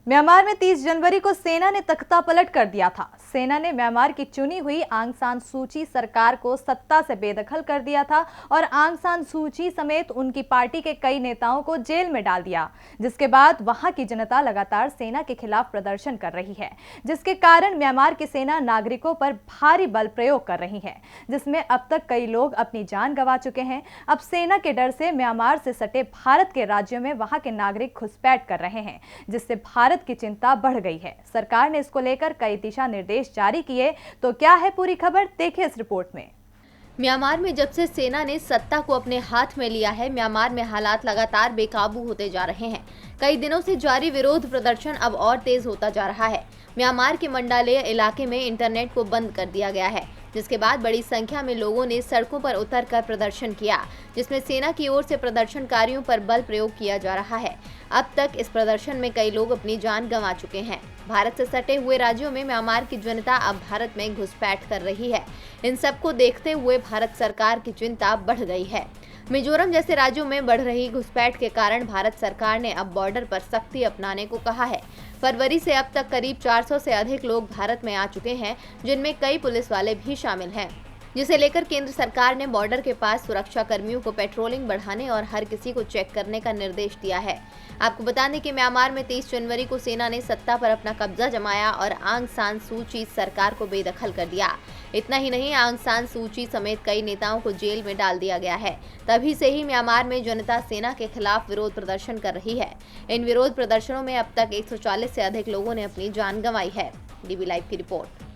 Myanmar में 30 जनवरी को सेना ने तख्ता पलट कर दिया था। सेना ने म्यांमार की चुनी हुई आंग सान सू की सरकार को सत्ता से बेदखल कर दिया था और आंग सान सू की समेत उनकी पार्टी के कई नेताओं को जेल में डाल दिया, जिसके बाद वहां की जनता लगातार सेना के खिलाफ प्रदर्शन कर रही है, जिसके कारण म्यांमार की सेना नागरिकों पर भारी बल प्रयोग कर रही है, जिसमें अब तक कई लोग अपनी जान गंवा चुके हैं। अब सेना के डर से म्यांमार से सटे भारत के राज्यों में वहां के नागरिक घुसपैठ कर रहे हैं, जिससे भारत की चिंता बढ़ गई है। सरकार ने इसको लेकर कई दिशा निर्देश जारी किए। तो क्या है पूरी खबर, देखिए इस रिपोर्ट में। म्यांमार में जब से सेना ने सत्ता को अपने हाथ में लिया है, म्यांमार में हालात लगातार बेकाबू होते जा रहे हैं। कई दिनों से जारी विरोध प्रदर्शन अब और तेज होता जा रहा है। म्यांमार के मंडाले इलाके में इंटरनेट को बंद कर दिया गया है, जिसके बाद बड़ी संख्या में लोगों ने सड़कों पर उतरकर प्रदर्शन किया, जिसमें सेना की ओर से प्रदर्शनकारियों पर बल प्रयोग किया जा रहा है। अब तक इस प्रदर्शन में कई लोग अपनी जान गंवा चुके हैं। भारत से सटे हुए राज्यों में म्यांमार की जनता अब भारत में घुसपैठ कर रही है। इन सबको देखते हुए भारत सरकार की चिंता बढ़ गई है। मिजोरम जैसे राज्यों में बढ़ रही घुसपैठ के कारण भारत सरकार ने अब बॉर्डर पर सख्ती अपनाने को कहा है। फरवरी से अब तक करीब 400 से अधिक लोग भारत में आ चुके हैं, जिनमें कई पुलिस वाले भी शामिल हैं, जिसे लेकर केंद्र सरकार ने बॉर्डर के पास सुरक्षा कर्मियों को पेट्रोलिंग बढ़ाने और हर किसी को चेक करने का निर्देश दिया है। आपको बता दें कि म्यांमार में 30 जनवरी को सेना ने सत्ता पर अपना कब्जा जमाया और आंग सान सू की सरकार को बेदखल कर दिया। इतना ही नहीं, आंग सान सू की समेत कई नेताओं को जेल में डाल दिया गया है। तभी से ही म्यांमार में जनता सेना के खिलाफ विरोध प्रदर्शन कर रही है। इन विरोध प्रदर्शनों में अब तक 140 से अधिक लोगों ने अपनी जान गंवाई है। डीबी लाइव की रिपोर्ट।